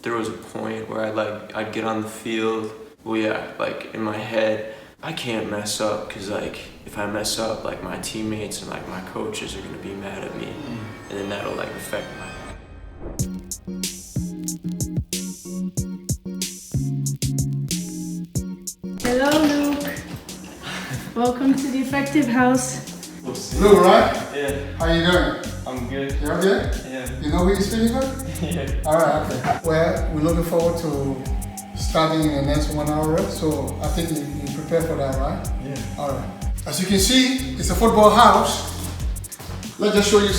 there was a point where I'd get on the field. Well, yeah, like in my head, I can't mess up because like if I mess up, like my teammates and like my coaches are gonna be mad at me, and then that'll like affect my. Hello, Luke. Welcome to the Effective House. Luke, right? Yeah. How you doing? I'm good. You okay? Yeah. You know who you're speaking with? Yeah. Alright, okay. Well, we're looking forward to starting in the next 1 hour, so I think you prepare for that, right? Yeah. Alright. As you can see, it's a football house. Let's just show you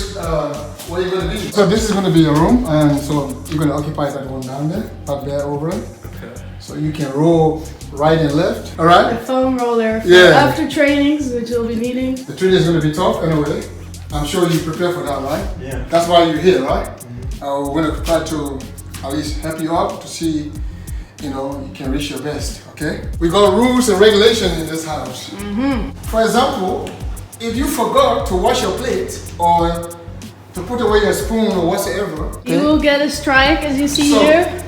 what you're going to do. So this is going to be your room, and so you're going to occupy that one down there, up there over it. Okay. So you can roll right and left, alright? The foam roller for Yeah. after trainings, which we'll be needing. The training is going to be tough anyway. I'm sure you prepare for that, right? Yeah. That's why you're here, right? We're going to try to at least help you out to see, you can reach your best, okay? We got rules and regulations in this house. For example, if you forgot to wash your plate or to put away your spoon or whatsoever, okay? You will get a strike, as you see So- here.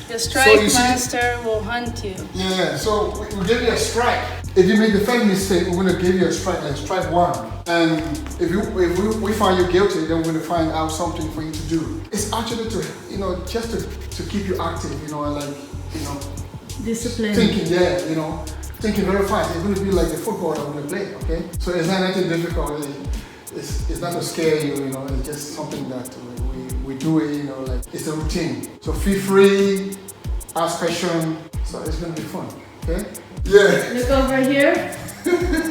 The strike you see- master will hunt you. Yeah, so we'll give you a strike. If you make the first mistake, we're gonna give you a strike, like strike one. And if we find you guilty, then we're gonna find out something for you to do. It's actually to, just to keep you active, Discipline. thinking, thinking very fast. It's gonna be like the football that we're gonna play, okay? So it's not anything difficult. It's not to scare you, it's just something that we do it, like it's a routine. So feel free, ask questions. So it's gonna be fun, okay? Yeah. Look over here.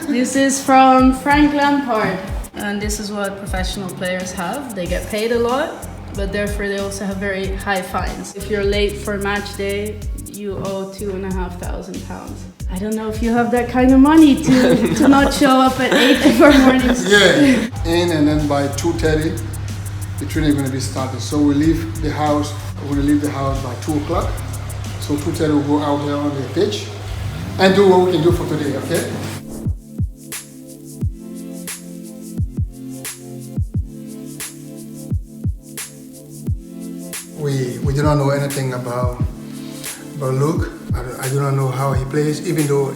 This is from Frank Lampard. And this is what professional players have. They get paid a lot, but therefore they also have very high fines. If you're late for match day, you owe £2,500. I don't know if you have that kind of money to not show up at 8 every morning. Yeah. In and then by 2:30, the training is going to be started. So we're going to leave the house by 2 o'clock. So 2:30 we'll go out there on the pitch and do what we can do for today, okay? We do not know anything about Luke. I do not know how he plays, even though,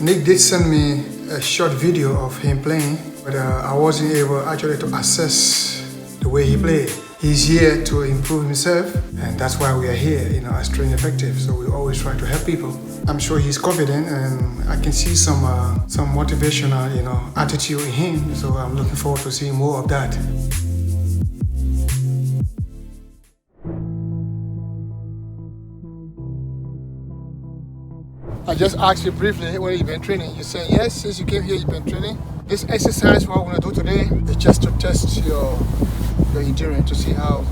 Nick did send me a short video of him playing, but I wasn't able actually to assess the way he played. He's here to improve himself, and that's why we are here, as Train Effective. So we always try to help people. I'm sure he's confident, and I can see some motivational, attitude in him. So I'm looking forward to seeing more of that. I just asked you briefly whether you've been training. You said yes, since you came here, you've been training. This exercise, what we're going to do today, is just to test your endurance to see how,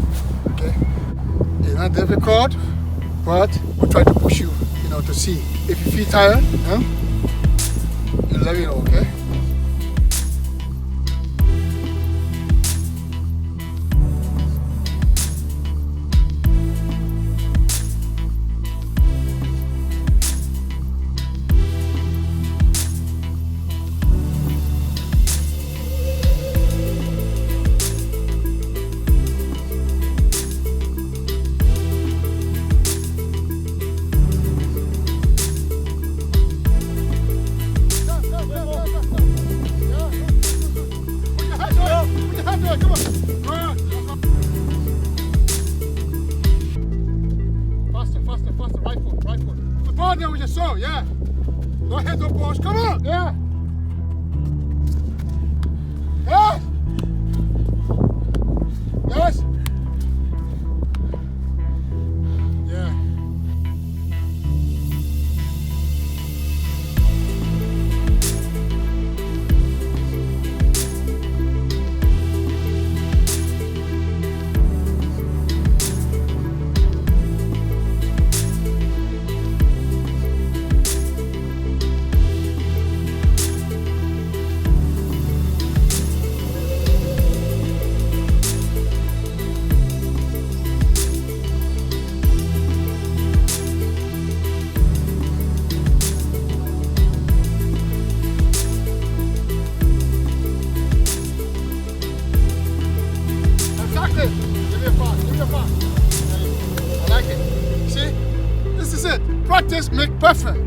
okay? It's not difficult, but we'll try to push you, to see. If you feel tired, you let me know, okay? Faster, right foot. The ball there we just saw, yeah. Go ahead, no balls, come on, yeah. Yes. Yes. Yeah. Practice make perfect.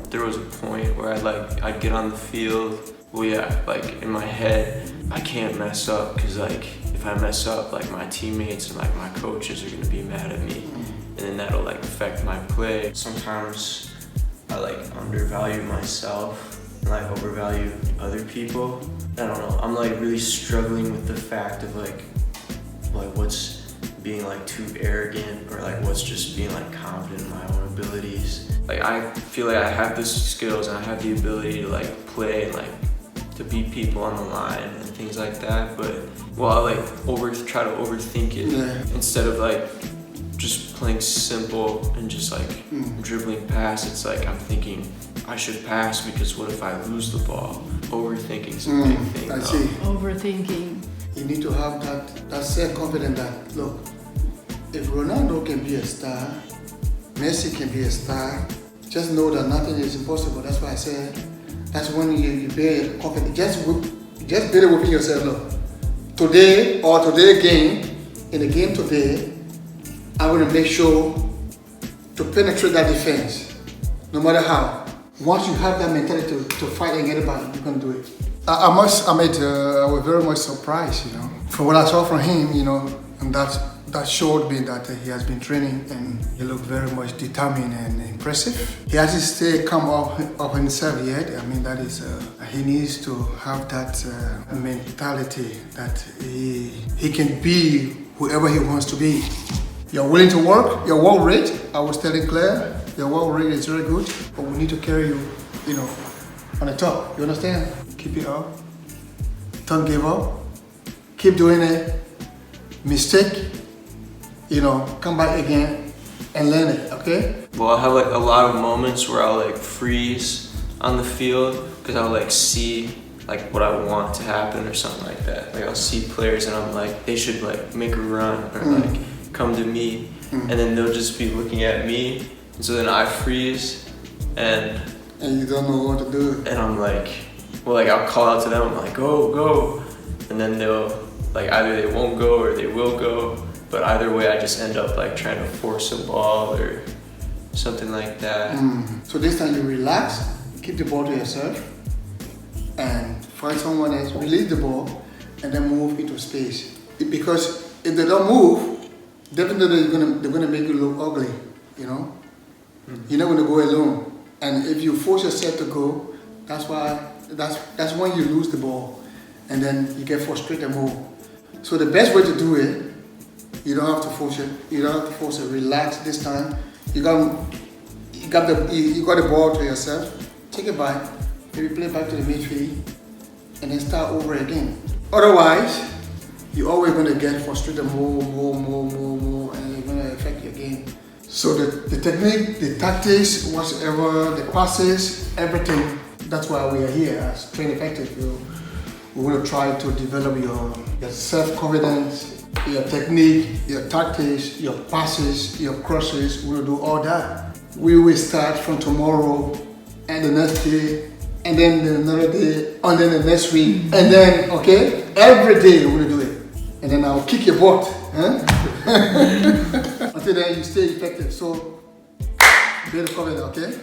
There was a point where I'd get on the field. Well, yeah, like in my head, I can't mess up because like if I mess up, like my teammates and like my coaches are gonna be mad at me, and then that'll like affect my play. Sometimes I like undervalue myself and like overvalue other people. I don't know. I'm like really struggling with the fact of like what's being like too arrogant or like what's just being like confident in my own abilities. Like I feel like I have the skills and I have the ability to like play and like to beat people on the line and things like that, but well, I like try to overthink it instead of like just playing simple and just like dribbling past. It's like I'm thinking I should pass because what if I lose the ball? Overthinking's a big thing. I see. Overthinking. You need to have that self-confidence that, look, if Ronaldo can be a star, Messi can be a star, just know that nothing is impossible. That's why I said, that's when you build confidence. Just build it within yourself. Look, today in the game today, I'm going to make sure to penetrate that defense, no matter how. Once you have that mentality to fight against anybody, you can do it. I was very much surprised, you know, from what I saw from him, you know, and that showed me that he has been training and he looked very much determined and impressive. He hasn't stayed calm of himself yet. I mean, that is, he needs to have that mentality that he can be whoever he wants to be. You're willing to work, your work rate, I was telling Claire, your work rate is very good, but we need to carry you, you know, on the top, you understand? Keep it up, don't give up, keep doing it, mistake, you know, come back again and learn it, okay? Well, I have like a lot of moments where I'll like freeze on the field because I'll like see like what I want to happen or something like that. Like I'll see players and I'm like, they should like make a run or like come to me, and then they'll just be looking at me, and so then I freeze and you don't know what to do. And I'm like, well, like I'll call out to them, I'm like, go, and then they'll like either they won't go or they will go, but either way I just end up like trying to force a ball or something like that. So this time you relax, keep the ball to yourself, and find someone else, release the ball, and then move into space. Because if they don't move, definitely they're gonna make you look ugly, you know? You're not gonna go alone. And if you force yourself to go, that's when you lose the ball, and then you get frustrated more. So the best way to do it, you don't have to force it. You don't have to force it. Relax this time. You got the ball to yourself. Take it back. Maybe play back to the midfield, and then start over again. Otherwise, you're always gonna get frustrated more, and you're gonna affect your game. So the technique, the tactics, whatever, the passes, everything, that's why we are here as Train Effective. We want to try to develop your self-confidence, your technique, your tactics, your passes, your crosses. We will do all that. We will start from tomorrow and the next day, and then another day, and then the next week, and then, okay, every day we're going to do it. And then I'll kick your butt. Huh? Until then, you stay effective. So, build confidence, okay?